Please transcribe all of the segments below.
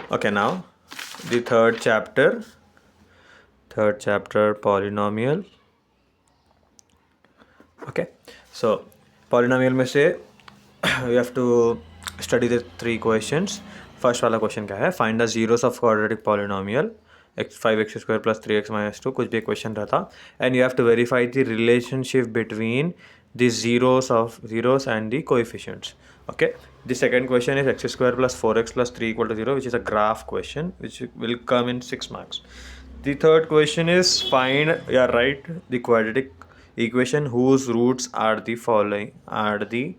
Okay, now the third chapter polynomial. Okay, so polynomial में से we have to study the three questions. First वाला question क्या है? Find the zeros of quadratic polynomial x 5x square plus 3x minus 2, कुछ भी question रहता, and you have to verify the relationship between the zeros and the coefficients. Okay, the second question is x square plus 4x plus 3 equal to 0, which is a graph question which will come in 6 marks. The third question is write the quadratic equation whose roots are the following, are the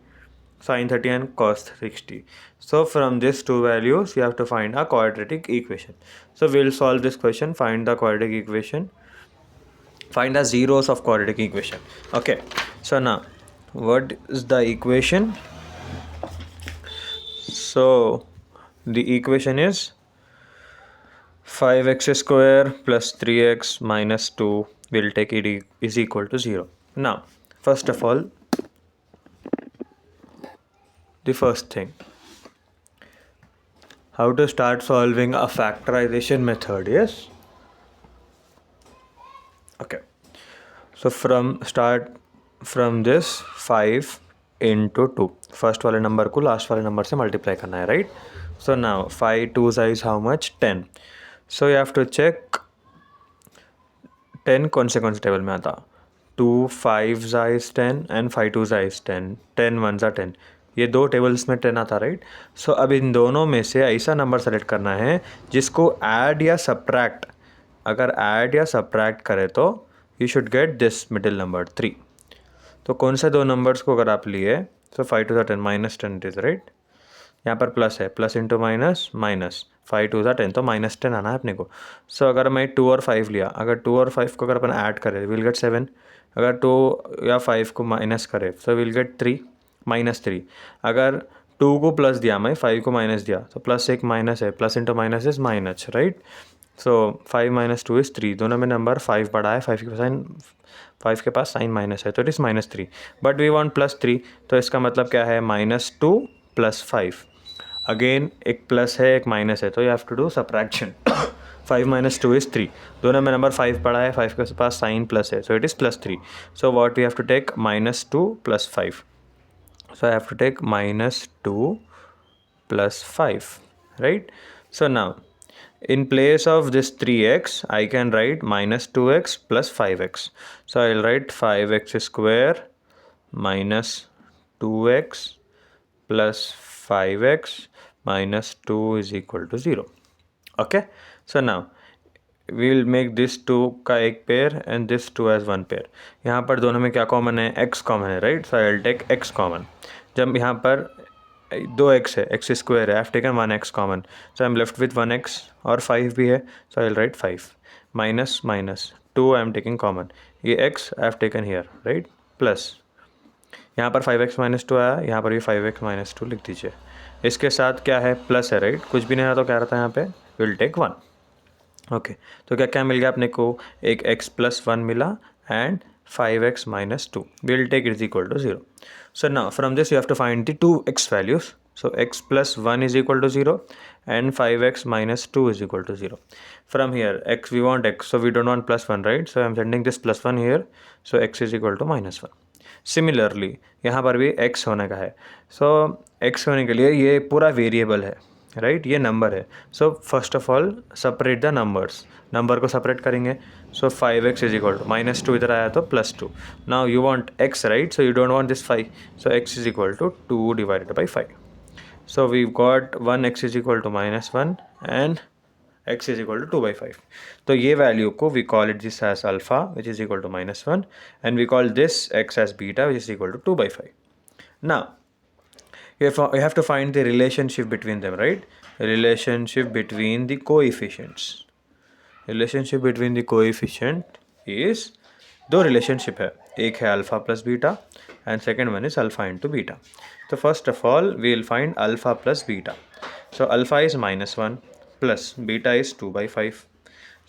sin 30 and cos 60. So from these two values you have to find a quadratic equation. So we'll solve this question, find the quadratic equation, find the zeros of quadratic equation. Okay, so now what is the equation? So the equation is 5x square plus 3x minus 2, we'll take it is equal to 0. Now first of all, the first thing, how to start solving a factorization method is, okay, so from this 5 into 2, first वाले number को last वाले number से multiply करना है, right? So now 5 2 is how much? 10. So you have to check 10 कौन से table में आता? 2 5 is 10 एंड 5 2 is 10, 10 1 are 10, ये दो टेबल्स में 10 आता, राइट? सो अब इन दोनों में से ऐसा नंबर सेलेक्ट करना है जिसको ऐड या सब्ट्रैक्ट, अगर ऐड या सब्ट्रैक्ट करे तो you should get this middle number 3. तो कौन से दो नंबर्स को अगर आप लिए, सो 5 2 10 माइनस 10 इज, राइट? यहाँ पर प्लस है, प्लस इंटू माइनस माइनस, 5 2 10 तो माइनस 10 आना है अपने को. सो अगर मैं 2 और 5 लिया, अगर 2 और 5 को अगर अपन ऐड करें विल गेट 7, अगर 2 या 5 को माइनस करें सो विल गेट 3 माइनस 3. अगर 2 को प्लस दिया मैं, 5 को माइनस दिया, तो प्लस एक माइनस है, plus into minus is minus, right? So 5 minus 2 is 3, दोनों में नंबर 5 बड़ा है, 5 के पास साइन माइनस है तो it is -3, but we want +3, तो इसका मतलब क्या है? -2 + 5. अगेन एक प्लस है एक माइनस है, तो you have to do subtraction. 5 minus 2 is 3, दोनों में नंबर 5 पड़ा है, 5 के पास साइन प्लस है, so it is +3. So what we have to take? -2 + 5. So I have to take -2 + 5, right? So now in place of this 3x I can write -2x + 5x. So I'll write 5x square minus 2x plus 5x minus 2 is equal to 0. Okay, so now we will make this 2 का एक pair and this 2 as one pair. यहाँ पर दोनों में क्या common है? x common है, right? So I'll take x common. जब यहाँ पर 2x है, x स्क्वायर है, I have taken 1x common, so I am left with 1x, और 5 भी है, so I will write 5 minus minus 2 I am taking common, ये x I have taken here, right? Plus यहाँ पर 5x - 2 आया, यहाँ पर भी 5x - 2 लिख दीजिए. इसके साथ क्या है? प्लस है, राइट? कुछ भी नहीं रहा तो क्या रहता है यहाँ पे? Will take 1. ओके, तो क्या क्या मिल गया अपने को? एक x + 1 मिला and 5x - 2. We'll take it is equal to 0. So now from this you have to find the two x values. So x + 1 is equal to 0 and 5x - 2 is equal to 0. From here x, we want x, so we don't want +1, right? So I'm sending this +1 here, so x is equal to -1. Similarly यहाँ पर भी x होने का है, so x होने के लिए ये पूरा वेरिएबल है, राइट? ये नंबर है. So first of all separate the numbers, number को सेपरेट करेंगे. सो 5x इज इक्वल टू -2, इधर आया तो +2. Now you want x, right? So you don't want this 5, so x is equal to 2 divided by 5. So we got 1x is equal to -1 and x is equal to 2/5. तो ये value को we call it this as alpha which is equal to -1 and we call this x as beta which is equal to 2/5. Now you have to find the relationship between them, right? Relationship between the coefficients. Relationship between the coefficient is, दो relationship है, एक है alpha plus beta and second one is alpha into beta. So first of all we will find alpha plus beta. So alpha is -1 plus beta is 2/5.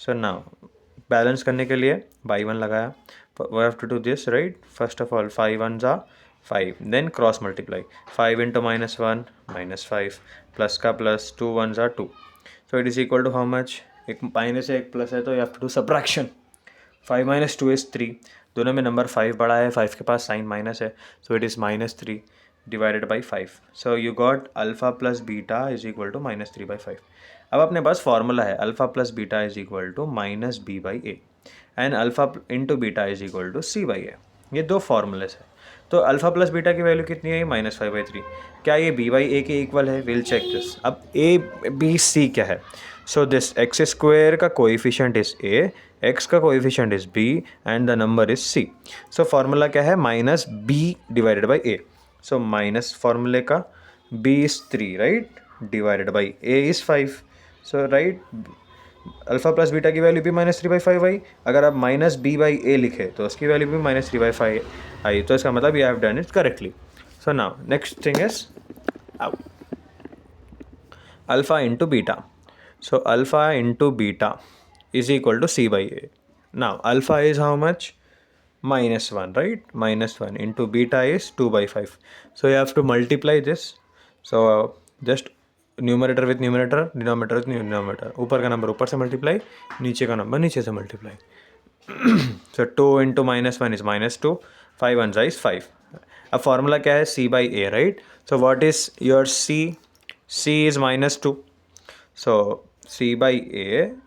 So now balance करने के लिए by 1 लगाया, we have to do this, right? First of all 5 1s are 5, then cross multiply. 5 into -1 -5, plus का plus, 2 ones are 2. So it is equal to how much? एक minus है एक plus है तो you have to do subtraction. 5 minus 2 is 3. दोनों में number 5 बड़ा है, 5 के पास साइन माइनस है, so it is -3 divided by 5. So you got alpha plus beta is equal to -3/5. अब अपने पास फॉर्मूला है alpha plus beta is equal to -b/a and alpha into beta is equal to c/a. ये दो formulas है. तो alpha plus beta की value कितनी है? -5/3. क्या ये b/a के इक्वल है? Will check this. अब a b c क्या है? सो दिस एक्स स्क्वेयर का कोएफिशिएंट इज a, x का coefficient is b and the number is c. So formula क्या है? -b/a. सो माइनस फार्मूले का b is 3 right, divided by a is 5. So right, alpha plus beta की value भी -3/5 आई. अगर आप -b/a लिखे तो उसकी वैल्यू भी -3/5 आई. तो इसका मतलब you have done it correctly. So now next thing is alpha into beta. So alpha into beta is equal to c/a. Now alpha is how much? -1 right, -1 into beta is 2/5. So you have to multiply this. So just numerator with numerator, denominator with denominator. ऊपर का number ऊपर से multiply, नीचे का number नीचे से multiply. So 2 into -1 is -2, 5 1 is 5. अब formula क्या है? c/a right. So what is your c? c is -2. So c/a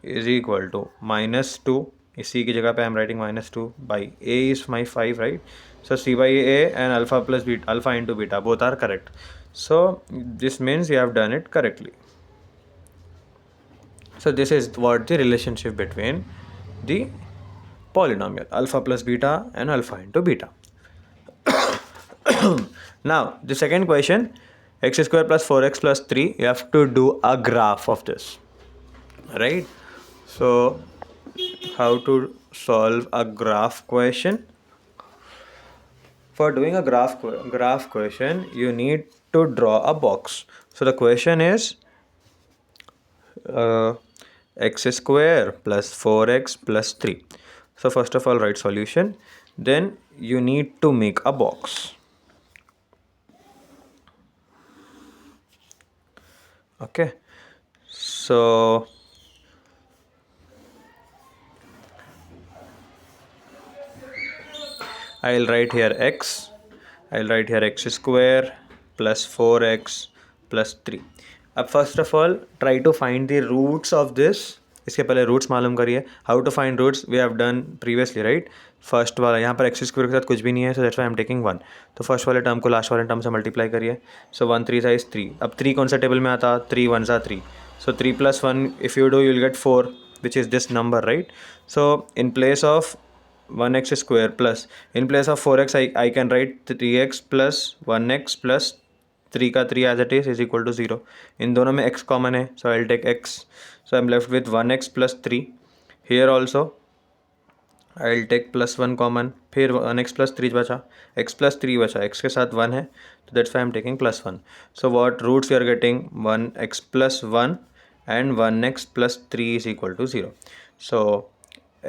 is equal to -2. इसी की जगह पे I am writing -2 by a is my 5 right. So c/a and alpha plus beta, alpha into beta both are correct. So this means you have done it correctly. So this is what the relationship between the polynomial alpha plus beta and alpha into beta. Now the second question, x square plus 4x plus 3, you have to do a graph of this, right? So how to solve a graph question? For doing a graph question, you need to draw a box. So the question is x square plus 4x plus 3. So first of all write solution, then you need to make a box. Okay, so I'll write here x, I'll write here x square plus 4x plus 3. अब first of all try to find the roots of this. इसके पहले roots मालूम करिए. How to find roots we have done previously right. First वाला यहाँ पर x square के साथ कुछ भी नहीं है, so that's why I am taking 1. तो फर्स्ट वाले टर्म को लास्ट वाले टर्म से मल्टीप्लाई करिए. सो 1 3 इज 3. अब 3 कौन सा टेबल में आता? 3 1 3. सो 3 + 1 if you do you will get 4 which is this number right. So in place of 1x square plus, in place of 4x I can write 3x plus 1x plus 3 का 3 as it is equal to 0. इन दोनों में x common है, so I'll take x. So I'm left with 1x plus 3. Here also I'll take +1 common, फिर 1x plus 3 बचा, x plus 3 बचा, x के साथ 1 है, तो that's why I'm taking +1. So what roots we are getting? 1x plus 1 and 1x plus 3 is equal to 0. So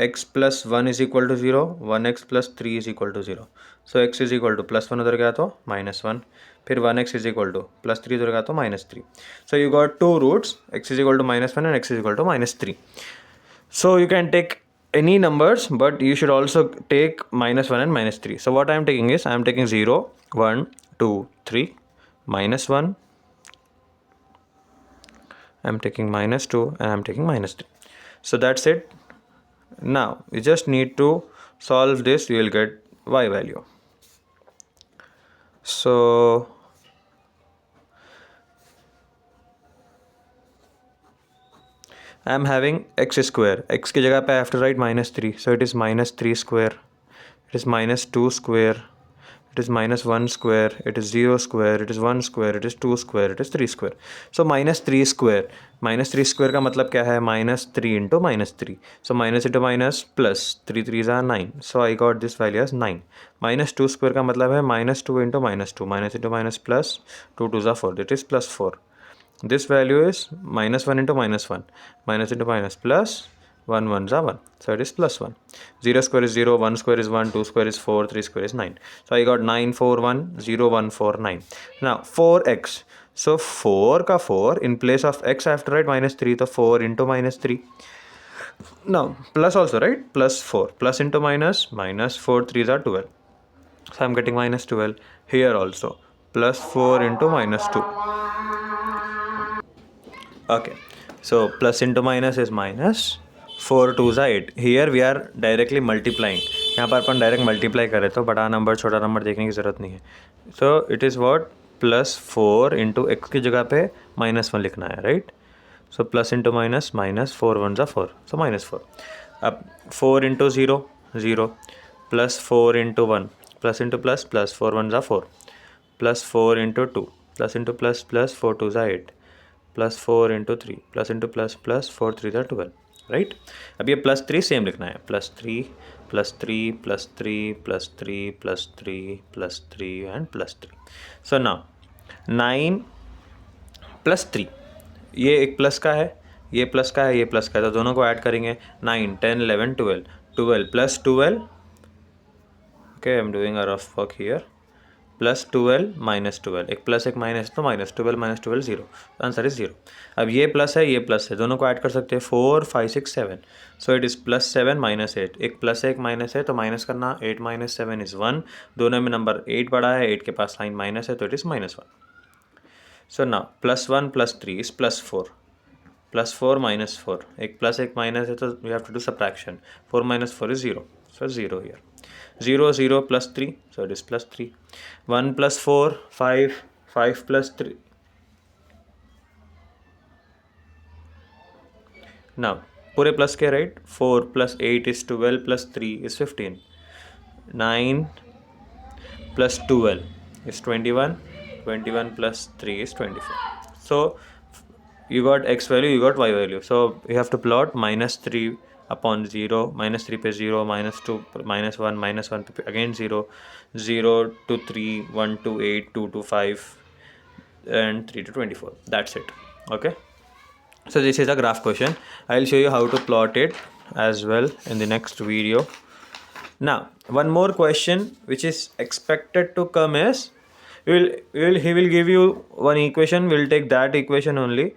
x plus 1 is equal to 0, 1x plus 3 is equal to 0. So x is equal to +1 उधर गया तो -1, फिर 1x is equal to +3 उधर गया तो -3. So you got two roots, x is equal to -1 and x is equal to -3. So you can take any numbers, but you should also take -1 and -3. So what I am taking is, I am taking 0, 1, 2, 3, -1, I am taking -2 and I am taking -3. So that's it. Now you just need to solve this, you will get y value. So I am having x square, x की जगह पे I have to write -3, so it is -3 square, it is -2 square, it is -1 square, it is 0 square, it is 1 square, it is 2 square, it is 3 square. So -3 square, -3 square का मतलब क्या है? -3 into -3. So minus into minus plus, 3 3s are 9. So I got this value as 9. -2 square का मतलब है -2 into -2, minus into minus plus, 2 2s are 4, that is +4. This value is -1 into -1, minus into minus plus, 1 1 is 1. So it is plus 1. 0 square is 0, 1 square is 1, 2 square is 4, 3 square is 9. So I got 9 4 1 0 1 4 9. Now 4x. So 4 ka 4 in place of x I have to write minus 3. So 4 into minus 3. Now plus also, right? Plus 4. Plus into minus, minus 4 3s are 12. So I'm getting minus 12 here also. Plus 4 into minus 2. Okay, so plus into minus is minus 4 2s are 8. Here we are directly multiplying. यहाँ पर अपन direct multiply करें तो बड़ा number छोटा number देखने की ज़रूरत नहीं है. So it is what plus 4 into x की जगह पे -1 लिखना है, right. So plus into minus, minus 4 1 जा 4, सो -4. अब 4 into 0 0, plus 4 into 1, plus into plus, plus 4 1 जा 4, plus 4 into 2, plus into plus plus 4 2 जा 8, plus 4 into 3, plus into plus plus 4 3 जा 12, राइट. अब ये प्लस 3 सेम लिखना है, plus 3 plus 3 plus 3 plus 3 plus 3 plus 3 and plus 3. So now 9 plus 3, ये एक plus का है, ये प्लस का है, ये प्लस का है, तो दोनों को ऐड करेंगे. 9 10 11 12, 12 plus 12, okay I am doing a rough work here, plus 12 minus 12, एक प्लस एक माइनस, तो -12 0. Answer is 0. अब ये प्लस है, ये प्लस है, दोनों को ऐड कर सकते हैं. 4 5 6 7, सो इट इज़ प्लस 7 माइनस 8. एक प्लस है एक माइनस है, तो माइनस करना. 8 माइनस 7 इज़ 1. दोनों में नंबर 8 बड़ा है, 8 के पास साइन माइनस है, तो it is -1. So now plus 1 plus 3 is plus 4, plus 4 minus 4, एक प्लस एक माइनस है, तो you have to do subtraction. 4 minus 4 is 0, so 0 here. 0 0 plus 3, so it is plus 3. 1 plus 4 5, 5 plus 3. Now पूरे plus के, right. 4 plus 8 is 12 plus 3 is 15. 9 plus 12 is 21. 21 plus 3 is 24. So you got x value, you got y value. So you have to plot -3 upon 0, -3 पे 0, -2 -1, -1 पे again 0, 0 to 3, 1 to 8, 2 to 5 and 3 to 24. That's it. Okay, so this is a graph question. I'll show you how to plot it as well in the next video. Now one more question which is expected to come is, he will give you one equation. We'll take that equation only,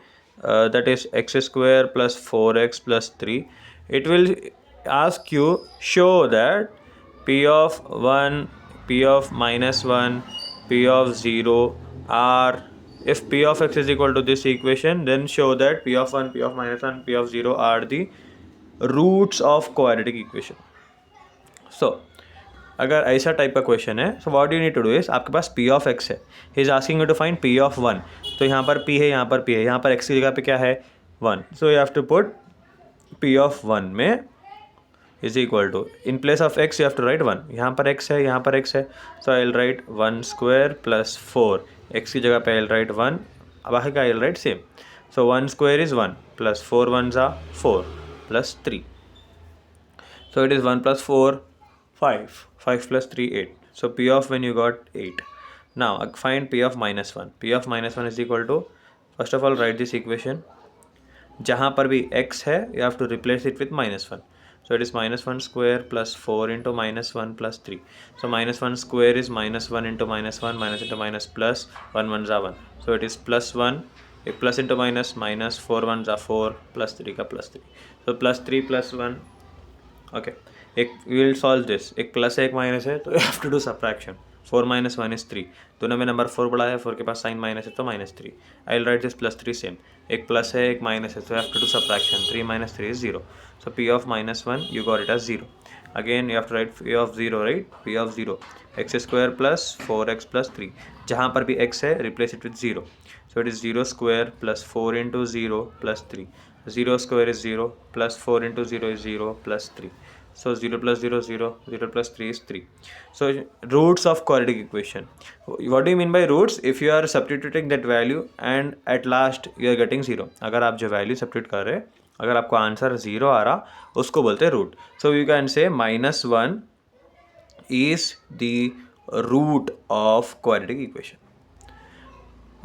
that is x square plus 4x plus 3. It will ask you show that p of 1, p of -1, p of 0 are, if p of x is equal to this equation, then show that p of 1, p of -1, p of 0 are the roots of quadratic equation. So अगर ऐसा type का question है, so what you need to do is, आपके पास p of x है, he is asking you to find p of 1. तो यहाँ पर p है, यहाँ पर p है, यहाँ पर x की जगह पे क्या है 1. So you have to put p of 1 में is equal to, in place of x you have to write 1. यहाँ पर x है, यहाँ पर x है, so I will write 1 square plus 4. x की जगह पे आई विल राइट 1, बाकी का आई will right same. So 1 square is 1 plus 4 1s are 4 plus 3. So it is 1 plus 4 5, 5 plus 3 8. So p of when you got 8. Now find p of -1. p of -1 is equal to, first of all write this equation. जहाँ पर भी x है you have to replace it with -1. So it is -1 square plus 4 into -1 plus 3. So -1 square is -1 into -1, minus into minus, plus 1 1s are 1. So it is plus 1, एक plus into minus, minus 4 1s are 4, plus 3 का plus 3. So plus 3 plus 1. Okay, एक we will solve this. एक plus है एक minus है, तो you have to do subtraction. 4 - 1 is 3. दोनों में नंबर 4 बड़ा है, 4 के पास साइन माइनस है, तो -3. I will write this plus 3 same. एक प्लस है एक माइनस है, तो you have to do subtraction. 3 - 3 is 0. So p of -1 you got it as 0. Again you have to write p of 0, right. p of 0 x square plus 4x plus 3. जहाँ पर भी x है replace it with 0. So it is 0 square plus 4 into 0 plus 3. 0 square is 0 plus 4 into 0 is 0 plus 3. So 0 plus 0 0, 0 plus 3 is 3. So roots of quadratic equation. What do you mean by roots? If you are substituting that value and at last you are getting 0. अगर आप जो value substitute कर रहे हैं, अगर आपको answer 0 आ रहा, उसको बोलते हैं root. So you can say -1 is the root of quadratic equation.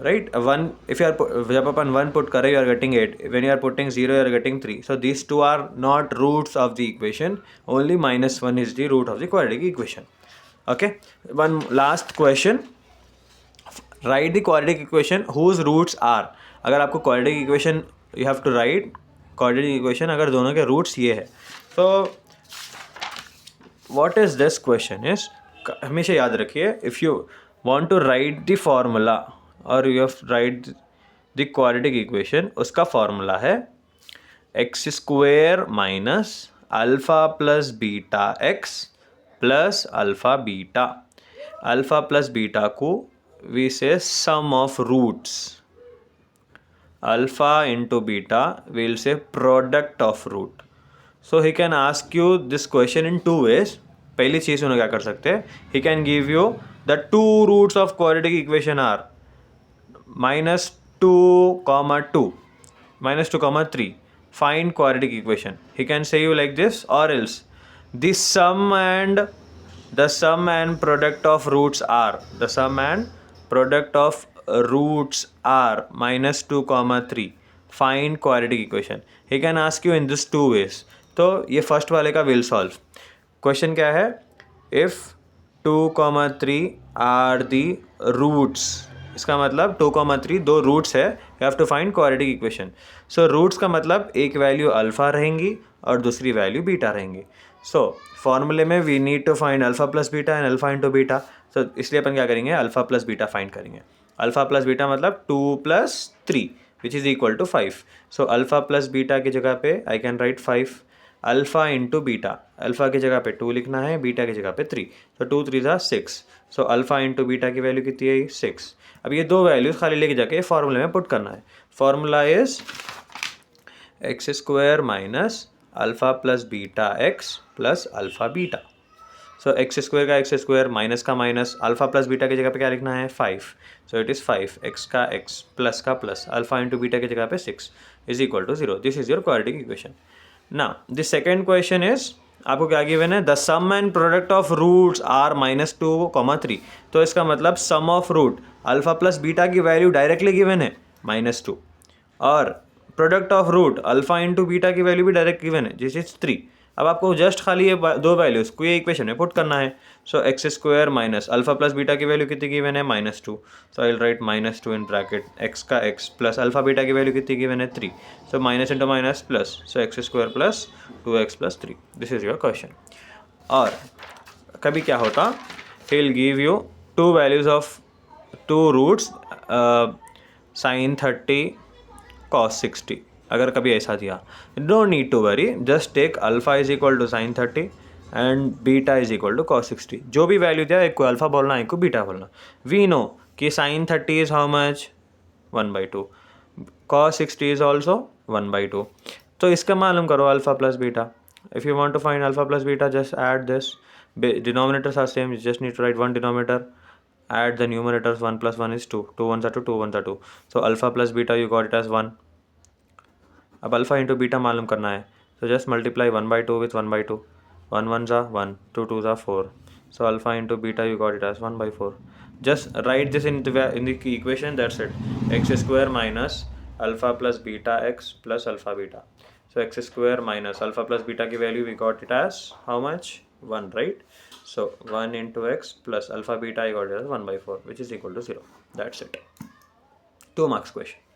right? One, if you are जब अपन 1 put करें, you are getting 8. When you are putting 0, you are getting 3. So these two are not roots of the equation. Only -1 is the root of the quadratic equation. Okay. One last question. Write the quadratic equation whose roots are. अगर आपको quadratic equation you have to write quadratic equation अगर दोनों के roots ये है. So what is this question is, हमेशा याद रखिए, if you want to write the formula or you have write the quadratic equation, उसका formula है x square minus alpha plus beta x plus alpha beta. Alpha plus beta को we say sum of roots. Alpha into beta we'll say product of root. So he can ask you this question in two ways. पहली चीज़ उन्हें क्या कर सकते हैं, he can give you the two roots of quadratic equation are -2, 2, -2, 3. Find quadratic equation. He can say you like this, or else the sum and product of roots are -2, 3. Find quadratic equation. He can ask you in this two ways. तो ये first वाले का will solve. Question क्या है, if 2, 3 are the roots, इसका मतलब 2, 3 दो roots है, you have to find quadratic equation. So roots का मतलब एक वैल्यू अल्फ़ा रहेंगी और दूसरी वैल्यू बीटा रहेंगी. सो फॉर्मूले में we need to find alpha plus beta and alpha into beta. So इसलिए अपन क्या करेंगे, अल्फ़ा प्लस बीटा फाइंड करेंगे. अल्फ़ा प्लस बीटा मतलब 2 + 3 which is equal to 5. So alpha plus beta की जगह पे I can write 5. Alpha into beta, alpha की जगह पे 2 लिखना है, बीटा की जगह पे 3. सो 2 3 ज़ा 6. सो अल्फ़ा इंटू बीटा की वैल्यू कितनी है, 6. अब ये दो वैल्यूज़ खाली लेके जाके फॉर्मूले में पुट करना है. Formula is x² minus alpha plus beta x plus alpha beta. So x² का x² माइनस का माइनस, अल्फ़ा प्लस बीटा की जगह पे क्या लिखना है, 5. सो इट इज़ 5, x का x प्लस का प्लस, अल्फ़ा इंटू बीटा की जगह पे 6 is equal to 0. This is your quadratic equation. Now the second question is, आपको क्या गिवन है, the sum and product of roots are -2, 3. तो इसका मतलब sum of root alpha plus beta की वैल्यू डायरेक्टली गिवन है -2, और product of root alpha into beta की वैल्यू भी डायरेक्ट गिवन है, जिस इज 3. अब आपको जस्ट खाली ये दो वैल्यूज़ को ये इक्वेशन में पुट करना है. So x² minus alpha plus beta की वैल्यू कितनी गिवन है, -2. So I will write -2 in bracket, x का x प्लस अल्फ़ा बीटा की वैल्यू कितनी गिवन है, 3. So minus into minus plus, so x² plus 2x plus 3. This is your question. और कभी क्या होता, he will give you two values of two roots sin 30 cos 60. अगर कभी ऐसा दिया, don't need to worry, just take alpha is equal to sin 30 and beta is equal to cos 60. जो भी वैल्यू दिया, एक को अल्फ़ा बोलना, एक को बीटा बोलना. वी नो कि sin 30 is how much, 1/2. cos 60 is also 1/2. तो इसका मालूम करो alpha plus beta. If you want to find alpha plus beta, just add this. Denominators are same, you just need to write one denominator. Add the numerators, 1 + 1 is 2, 2 1s are 2, 2 1s are 2. So alpha plus beta you got it as 1. अब alpha into beta मालूम करना है, so just multiply 1/2 with 1/2. 1 1s are 1, 2 2s are 4. So alpha into beta you got it as 1/4. Just write this in the equation, that's it. x² minus alpha plus beta x plus alpha beta. So x² minus alpha plus beta की value we got it as how much, 1, right? So 1 into x plus alpha beta I got it as 1/4, which is equal to 0. That's it. 2 marks question.